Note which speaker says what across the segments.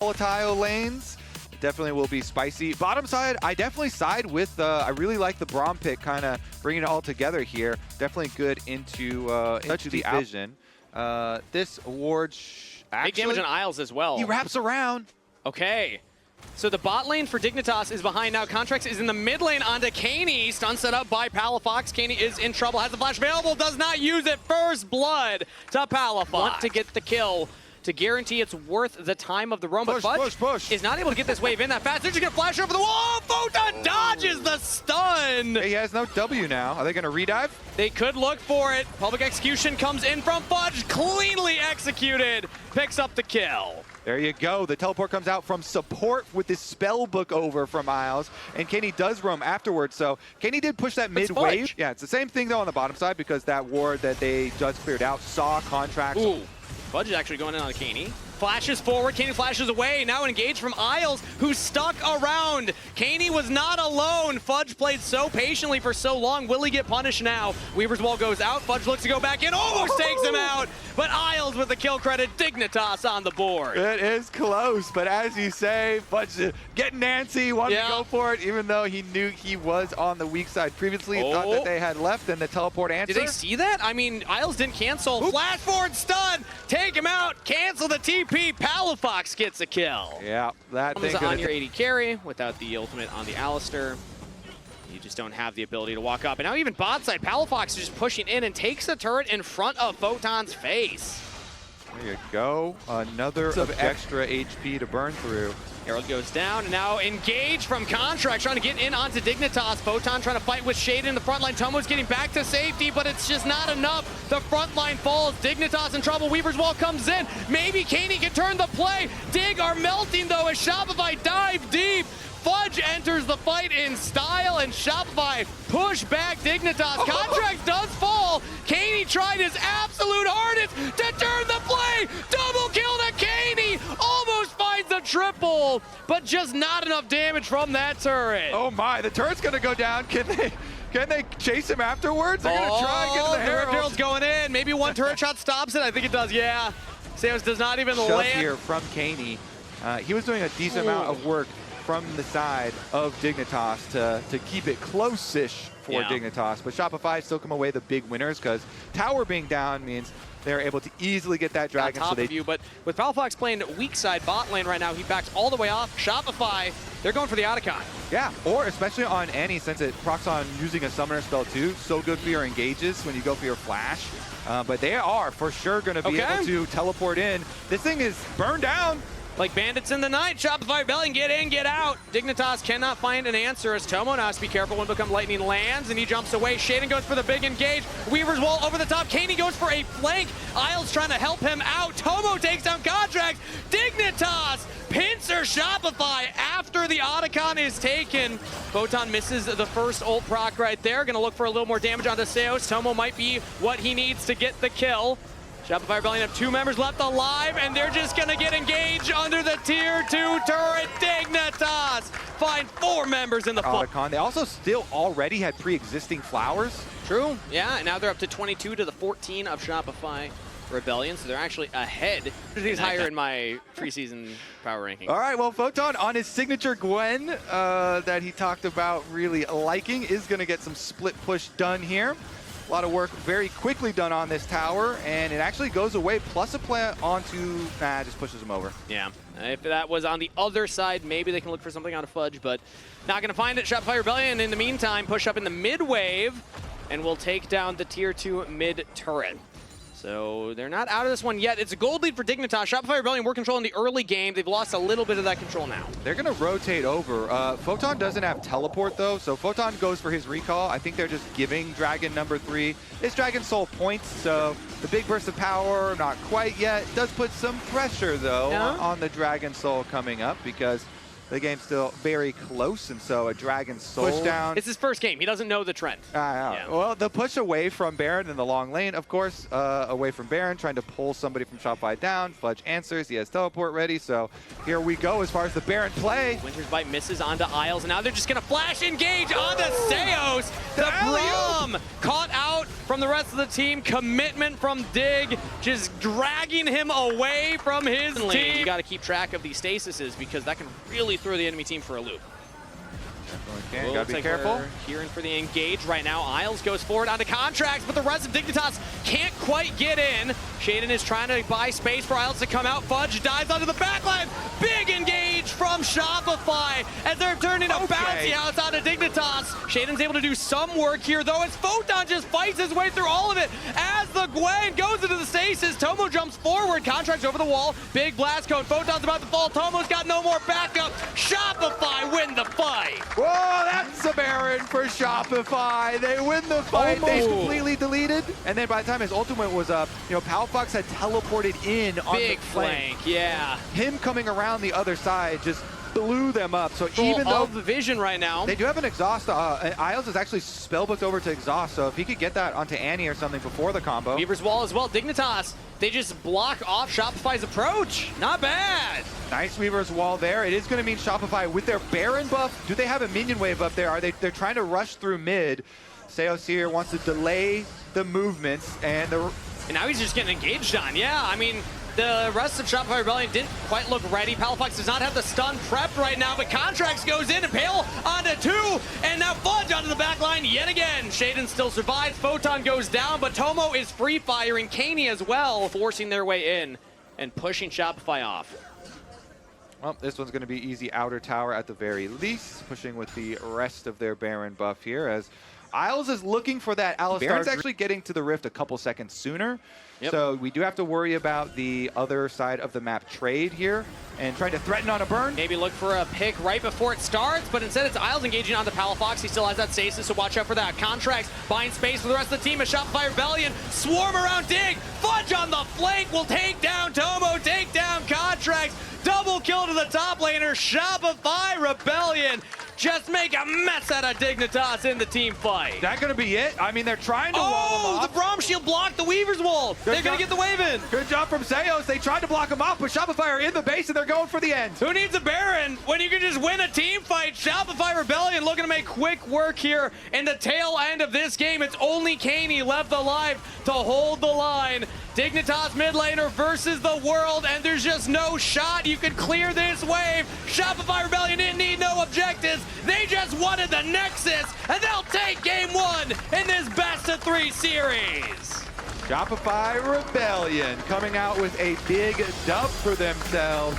Speaker 1: volatile lanes. Definitely will be spicy. Bottom side, I definitely side with, I really like the Braum pick, kind of bringing it all together here. Definitely good into the vision. This ward,
Speaker 2: big damage on Isles as well.
Speaker 1: He wraps around.
Speaker 2: Okay. So the bot lane for Dignitas is behind now. Contracts is in the mid lane onto Kaney. Stun set up by Palafox. Kaney is in trouble. Has the flash available. Does not use it. First blood to Palafox. Want to get the kill to guarantee it's worth the time of the roam. But Fudge is not able to get this wave in that fast. They're just going to flash over the wall. Photon dodges the stun.
Speaker 1: He has no W now. Are they going to redive?
Speaker 2: They could look for it. Public execution comes in from Fudge. Cleanly executed. Picks up the kill.
Speaker 1: There you go. The teleport comes out from support with this spell book over from Isles, and Kaney does roam afterwards. So Kaney did push that mid wave. Yeah, it's the same thing though on the bottom side because that ward that they just cleared out saw contracts.
Speaker 2: Ooh, Fudge is actually going in on Kaney. Flashes forward, Kaney flashes away, now engaged from Isles, who's stuck around. Kaney was not alone. Fudge played so patiently for so long. Will he get punished now? Weaver's Wall goes out, Fudge looks to go back in, almost takes him out, but Isles with the kill credit, Dignitas on the board.
Speaker 1: It is close, but as you say, Fudge getting antsy, wanted to go for it, even though he knew he was on the weak side previously, thought that they had left and the teleport answer.
Speaker 2: Did they see that? I mean, Isles didn't cancel. Oop. Flash forward stun, take him out, cancel the TP. Palafox gets a kill.
Speaker 1: Yeah, that thing
Speaker 2: on your 80 carry without the ultimate on the Alistair. You just don't have the ability to walk up. And now even bot side, Palafox is just pushing in and takes the turret in front of Photon's face.
Speaker 1: There you go. Another extra HP to burn through.
Speaker 2: Herald goes down, and now engage from Contract, trying to get in onto Dignitas. Photon trying to fight with Shade in the front line. Tomo's getting back to safety, but it's just not enough. The front line falls. Dignitas in trouble. Weaver's Wall comes in. Maybe Kaney can turn the play. Dig are melting, though, as Shopify dive deep. Fudge enters the fight in style, and Shopify push back Dignitas. Contract does fall. Kaney tried his absolute hardest to turn the play. Double kill to Kaney. Almost finds the triple, but just not enough damage from that turret.
Speaker 1: Oh my, the turret's gonna go down. Can they chase him afterwards? They're gonna try and get to the Herald.
Speaker 2: Herald's going in. Maybe one turret shot stops it. I think it does, yeah. Samus does not even land.
Speaker 1: Here from Kaney. He was doing a decent amount of work from the side of Dignitas to keep it close-ish for Dignitas. But Shopify still come away the big winners because tower being down means they're able to easily get that dragon.
Speaker 2: On top of you, but with Palafox playing weak side bot lane right now, he backs all the way off. Shopify, they're going for the Otacon.
Speaker 1: Yeah, or especially on Annie, since it procs on using a summoner spell too. So good for your engages when you go for your flash. But they are for sure going to be able to teleport in. This thing is burned down.
Speaker 2: Like bandits in the night, Shopify rebellion, get in, get out. Dignitas cannot find an answer as Tomo now has to be careful when Become Lightning lands, and he jumps away. Shaden goes for the big engage. Weaver's Wall over the top. Kaney goes for a flank. Isles trying to help him out. Tomo takes down Contract. Dignitas pincer Shopify after the Otacon is taken. Photon misses the first ult proc right there. Gonna look for a little more damage onto Seos. Tomo might be what he needs to get the kill. Shopify Rebellion have 2 members left alive, and they're just gonna get engaged under the tier 2 turret. Dignitas find 4 members in the
Speaker 1: Otacon. They also still already had pre-existing flowers.
Speaker 2: True, yeah, and now they're up to 22 to the 14 of Shopify Rebellion, so they're actually ahead. He's higher in my preseason power ranking.
Speaker 1: All right, well, Photon on his signature Gwen that he talked about really liking is gonna get some split push done here. A lot of work very quickly done on this tower, and it actually goes away, plus a play onto, just pushes him over.
Speaker 2: Yeah, if that was on the other side, maybe they can look for something out of Fudge, but not gonna find it. Shopify Rebellion, in the meantime, push up in the mid wave, and will take down the tier 2 mid turret. So they're not out of this one yet. It's a gold lead for Dignitas. Shopify Rebellion were controlling the early game. They've lost a little bit of that control now.
Speaker 1: They're going to rotate over. Photon doesn't have teleport, though, so Photon goes for his recall. I think they're just giving Dragon number 3 his Dragon Soul points, so the big burst of power, not quite yet. Does put some pressure, though, on the Dragon Soul coming up because the game's still very close, and so a Dragon Soul push down.
Speaker 2: It's his first game. He doesn't know the trend.
Speaker 1: Well, the push away from Baron in the long lane, of course, away from Baron, trying to pull somebody from Shopify down. Fudge answers. He has teleport ready, so here we go as far as the Baron play.
Speaker 2: Winter's Bite misses onto Isles, and now they're just going to flash engage onto Seos. The Braum caught out from the rest of the team. Commitment from Dig, just dragging him away from his team. You got to keep track of these stasises because that can really throw the enemy team for a loop.
Speaker 1: Okay, gotta be careful.
Speaker 2: Hearing for the engage right now. Isles goes forward onto Contracts, but the rest of Dignitas can't quite get in. Shaden is trying to buy space for Isles to come out. Fudge dives onto the backline. Big engage from Shopify as they're turning a bouncy house onto Dignitas. Shaden's able to do some work here, though, as Photon just fights his way through all of it. As the Gwen goes into the stasis, Tomo jumps forward. Contracts over the wall. Big blast cone. Photon's about to fall. Tomo's got no more backup. Shopify win the fight.
Speaker 1: Whoa, that's a Baron for Shopify. They win the fight. They completely deleted. And then by the time his ultimate was up, you know, Palfox had teleported in on
Speaker 2: big
Speaker 1: the flank.
Speaker 2: Yeah.
Speaker 1: Him coming around the other side just blew them up. So even though
Speaker 2: the vision right now,
Speaker 1: they do have an exhaust. Isles is actually spellbooked over to exhaust. So if he could get that onto Annie or something before the combo.
Speaker 2: Weaver's Wall as well. Dignitas, they just block off Shopify's approach. Not bad.
Speaker 1: Nice Weaver's Wall there. It is going to mean Shopify with their Baron buff. Do they have a minion wave up there? They're trying to rush through mid. Seos here wants to delay the movements and
Speaker 2: now he's just getting engaged on. Yeah, I mean, the rest of Shopify Rebellion didn't quite look ready. Palafox does not have the stun prepped right now, but Contracts goes in and Pale onto 2, and now Fudge onto the back line yet again. Shaden still survives, Photon goes down, but Tomo is free firing, Kaney as well, forcing their way in and pushing Shopify off.
Speaker 1: Well, this one's going to be easy outer tower at the very least, pushing with the rest of their Baron buff here as Isles is looking for that Alistar. Baron's actually getting to the Rift a couple seconds sooner. Yep. So we do have to worry about the other side of the map trade here and trying to threaten on a burn.
Speaker 2: Maybe look for a pick right before it starts, but instead it's Isles engaging onto Palafox. He still has that stasis, so watch out for that. Contracts buying space for the rest of the team as Shopify Rebellion swarm around Dig. Fudge on the flank will take down Tomo, take down Contracts. Double kill to the top laner. Shopify Rebellion just make a mess out of Dignitas in the team fight.
Speaker 1: Is that going to be it? I mean, they're trying to wall him off.
Speaker 2: The Braum Shield blocked the Weaver's Wall. They're going to get the wave in.
Speaker 1: Good job from Seos. They tried to block him off, but Shopify are in the base and they're going for the end.
Speaker 2: Who needs a Baron when you can just win a team fight? Shopify Rebellion looking to make quick work here in the tail end of this game. It's only Kaney left alive to hold the line. Dignitas mid laner versus the world, and there's just no shot you can clear this wave. Shopify Rebellion didn't need no objectives. They just wanted the Nexus, and they'll take game 1 in this best-of-3 series.
Speaker 1: Shopify Rebellion coming out with a big dub for themselves.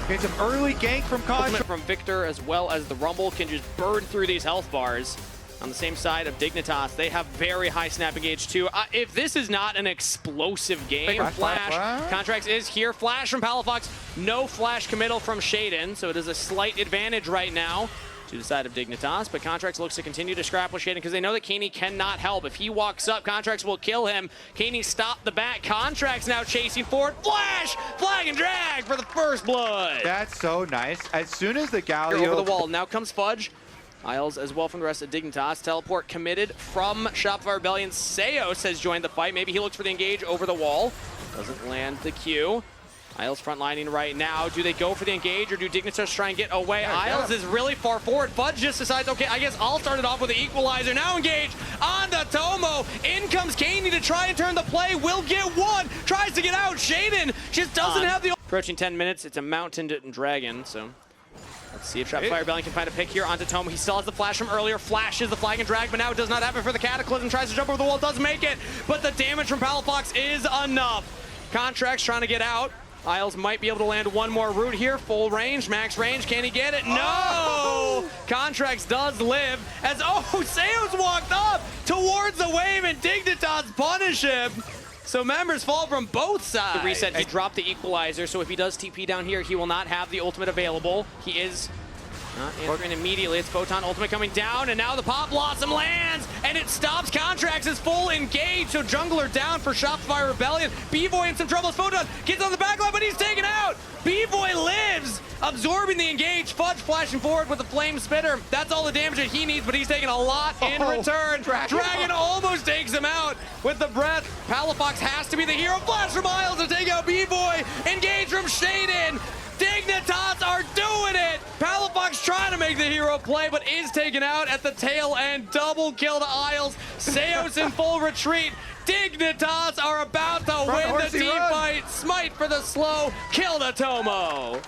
Speaker 1: Getting some early gank from Contra.
Speaker 2: From Victor as well as the Rumble can just burn through these health bars. On the same side of Dignitas, they have very high snap engage too. If this is not an explosive game, Flash. Contracts is here. Flash from Palafox. No flash committal from Shaden, so it is a slight advantage right now to the side of Dignitas, but Contracts looks to continue to scrap with Shaden because they know that Kaney cannot help. If he walks up, Contracts will kill him. Kaney stopped the back. Contracts now chasing forward. Flash! Flag and drag for the first blood.
Speaker 1: That's so nice. As soon as the Galio...
Speaker 2: Over the wall. Now comes Fudge. Isles as well from the rest of Dignitas. Teleport committed from Shopify Rebellion. Seos has joined the fight. Maybe he looks for the engage over the wall. Doesn't land the Q. Isles frontlining right now. Do they go for the engage or do Dignitas try and get away? Isles is really far forward. Fudge just decides, okay, I guess I'll start it off with the equalizer. Now engage on the Tomo. In comes Kaney to try and turn the play. Will get one. Tries to get out. Shaden just doesn't have the... Approaching 10 minutes. It's a mountain and dragon, so... Let's see if Shopify Rebellion can find a pick here onto Tomo. He still has the flash from earlier. Flashes the flag and drag, but now it does not happen for the Cataclysm. Tries to jump over the wall, does make it, but the damage from Palafox is enough. Contracts trying to get out. Isles might be able to land one more route here. Full range, max range. Can he get it? No! Contracts does live as, Seos walked up towards the wave and Dignitas punish him. So members fall from both sides. The reset, he dropped the equalizer, so if he does TP down here, he will not have the ultimate available. He is not answering immediately. It's Photon ultimate coming down, and now the Pop Blossom lands, and it stops Contracts' is full engage. So jungler down for Shopify Rebellion. B-Boy in some trouble. Photon gets on the backline, but he's taken out. B-Boy lives, absorbing the engage. Fudge flashing forward with the flame spitter. That's all the damage that he needs, but he's taking a lot in return. Dragon almost takes him out with the breath. Palafox has to be the hero. Flash from Isles to take out B-Boy. Engage from Shaden. Dignitas are doing it. Palafox trying to make the hero play. play, but is taken out at the tail end. Double kill to Isles. Seos in full retreat. Dignitas are about to win the team fight. Smite for the slow. Kill to Tomo.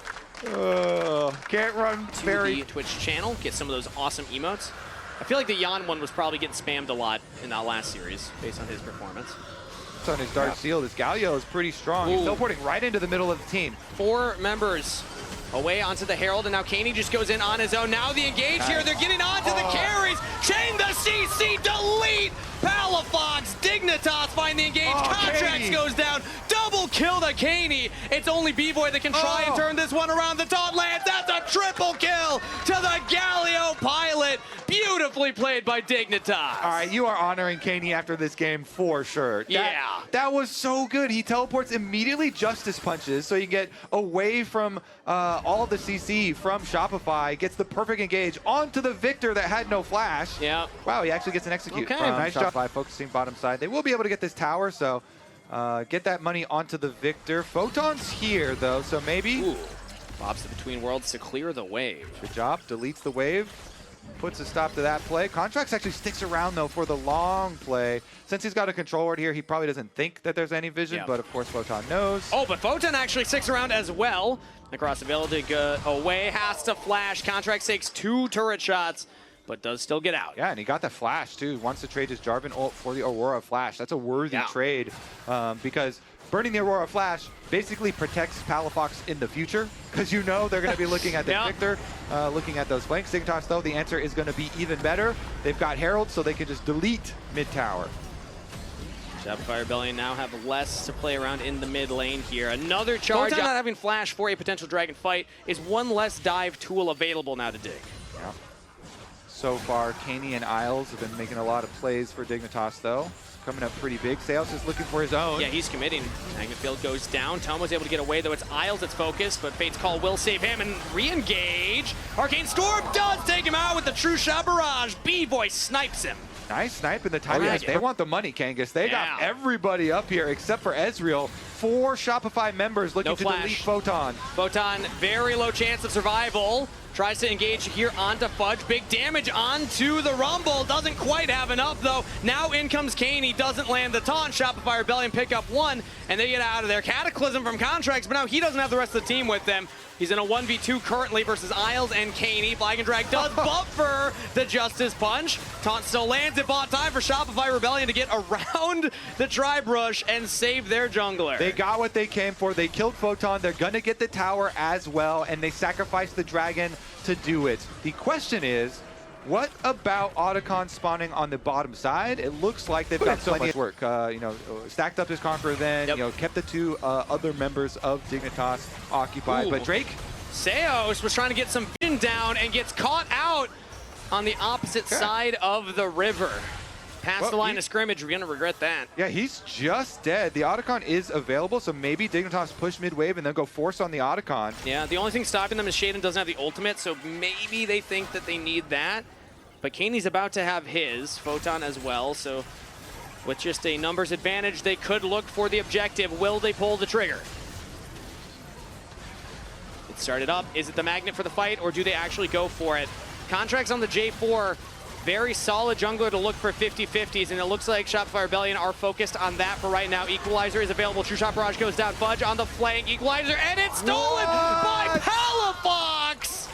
Speaker 1: Can't run very...
Speaker 2: To the Twitch channel, get some of those awesome emotes. I feel like the Jan one was probably getting spammed a lot in that last series based on his performance.
Speaker 1: On his Dark Seal, this Galio is pretty strong. He's teleporting right into the middle of the team. 4
Speaker 2: members away onto the Herald, and now Kaney just goes in on his own. Now the engage here, they're getting onto the carries. Chain the CC, delete! Palafox, Dignitas find the engage, Contracts goes down, double kill to Kaney. It's only B-Boy that can try and turn this one around. The taunt lands, that's a triple kill to the Galio pilot. Beautifully played by Dignitas.
Speaker 1: All right, you are honoring Kaney after this game for sure. That was so good. He teleports immediately Justice Punches, so you get away from all the CC from Shopify, gets the perfect engage onto the Victor that had no flash.
Speaker 2: Yeah.
Speaker 1: Wow, he actually gets an execute.
Speaker 2: Okay.
Speaker 1: Nice job. Shopify focusing bottom side. They will be able to get this tower, so get that money onto the Victor. Photon's here, though, so maybe...
Speaker 2: Bobs to Between Worlds to clear the wave.
Speaker 1: Good job. Deletes the wave. Puts a stop to that play. Contracts actually sticks around, though, for the long play. Since he's got a control ward here, he probably doesn't think that there's any vision, but of course Photon knows.
Speaker 2: Oh, but Photon actually sticks around as well. Across the ability to go away, has to flash. Contracts takes 2 turret shots, but does still get out.
Speaker 1: Yeah, and he got the flash, too. Wants to trade his Jarvan ult for the Aurora flash. That's a worthy trade because burning the Aurora flash basically protects Palafox in the future because you know they're going to be looking at the Victor, looking at those flanks. Dignitas, though, the answer is going to be even better. They've got Herald, so they can just delete mid-tower.
Speaker 2: Shopify Rebellion now have less to play around in the mid lane here. Another charge. Not having flash for a potential dragon fight is one less dive tool available now to Dig.
Speaker 1: Yeah. So far, Kaney and Isles have been making a lot of plays for Dignitas, though. Coming up pretty big. Seos is looking for his own.
Speaker 2: Yeah, he's committing. Magnet Field goes down. Tomo's able to get away, though it's Isles that's focused, but Fate's Call will save him and re-engage. Arcane Storm does take him out with the True Shot Barrage. B-Boy snipes him.
Speaker 1: Nice snipe in the timing. They want the money, Kangas. They got everybody up here except for Ezreal. 4 Shopify members looking to delete Photon.
Speaker 2: Photon, very low chance of survival. Tries to engage here onto Fudge. Big damage onto the Rumble. Doesn't quite have enough, though. Now in comes Kaney. Doesn't land the taunt. Shopify Rebellion pick up 1, and they get out of there. Cataclysm from Contracts, but now he doesn't have the rest of the team with them. He's in a 1v2 currently versus Isles and Kaney. Flag and Drag does buffer the Justice Punch. Taunt still lands. It bought time for Shopify Rebellion to get around the Tribe Rush and save their jungler.
Speaker 1: They got what they came for. They killed Photon. They're going to get the tower as well, and they sacrificed the dragon to do it. The question is, what about Otacon spawning on the bottom side? It looks like they've got so much work. Stacked up his Conqueror then, kept the 2 other members of Dignitas occupied. But Drake?
Speaker 2: Seos was trying to get some vision down and gets caught out on the opposite side of the river. Past the line of scrimmage, we're going to regret that.
Speaker 1: Yeah, he's just dead. The Otacon is available, so maybe Dignitas push mid-wave and then go force on the Otacon.
Speaker 2: Yeah, the only thing stopping them is Shaden doesn't have the ultimate, so maybe they think that they need that. But Kaney's about to have his, Photon as well, so with just a numbers advantage, they could look for the objective. Will they pull the trigger? It started up. Is it the magnet for the fight, or do they actually go for it? Contracts on the J4. Very solid jungler to look for 50-50s, and it looks like Shopify Rebellion are focused on that for right now. Equalizer is available. True Shot Barrage goes down. Fudge on the flank. Equalizer, and it's stolen by Palafox!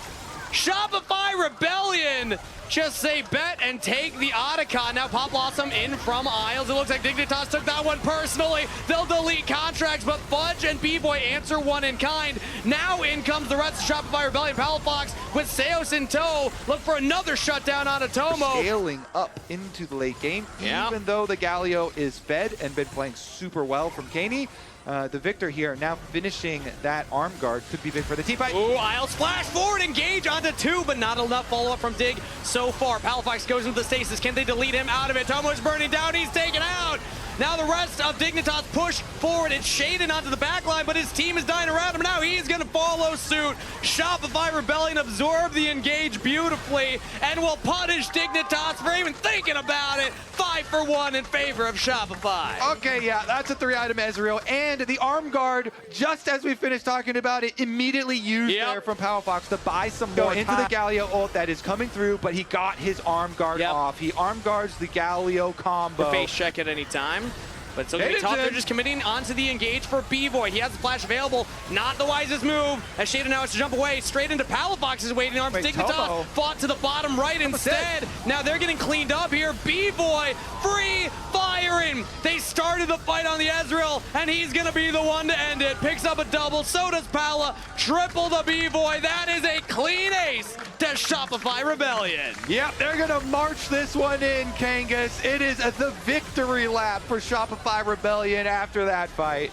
Speaker 2: Shopify Rebellion just say bet and take the Otacon. Now Pop Blossom in from Isles. It looks like Dignitas took that one personally. They'll delete Contracts, but Fudge and B-Boy answer one in kind. Now in comes the rest of Shopify Rebellion. Palafox with Seos in tow. Look for another shutdown on Atomo.
Speaker 1: Scaling up into the late game, even though the Galio is fed and been playing super well from Kaney. The Victor here now finishing that arm guard could be big for the team fight.
Speaker 2: Ooh, Isles flash forward, engage onto 2, but not enough follow-up from Dig so far. Palafox goes into the stasis. Can they delete him out of it? Tomo's burning down. He's taken out. Now the rest of Dignitas push forward. It's Shaden onto the back line, but his team is dying around him. Now he's going to follow suit. Shopify Rebellion absorb the engage beautifully and will punish Dignitas for even thinking about it. 5 for 1 in favor of Shopify.
Speaker 1: Okay, yeah, that's a 3-item Ezreal. And the arm guard, just as we finished talking about it, immediately used there from Powerfox to buy some more into the Galio ult that is coming through, but he got his arm guard off. He arm guards the Galio combo.
Speaker 2: The face check at any time. But it's okay. Top, they're just committing onto the engage for B-Boy. He has the flash available. Not the wisest move. As Shaden now has to jump away straight into Palafox's waiting arms. Dignitas fought to the bottom right instead. Now they're getting cleaned up here. B-Boy free firing. They started the fight on the Ezreal, and he's going to be the one to end it. Picks up a double. So does Pala. Triple the B-Boy. That is a clean ace to Shopify Rebellion.
Speaker 1: Yep, they're going to march this one in, Kangas. It is the victory lap for Shopify Rebellion after that fight.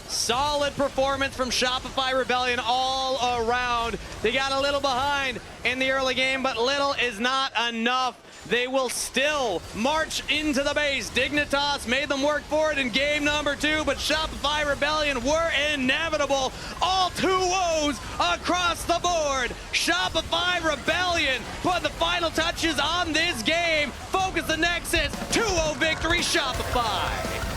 Speaker 2: Solid performance from Shopify Rebellion all around. They got a little behind in the early game, but little is not enough. They will still march into the base. Dignitas made them work for it in game number 2, but Shopify Rebellion were inevitable. All 2 woes across the board. Shopify Rebellion put the final touches on this game. Focus the Nexus. 2-0 victory, Shopify.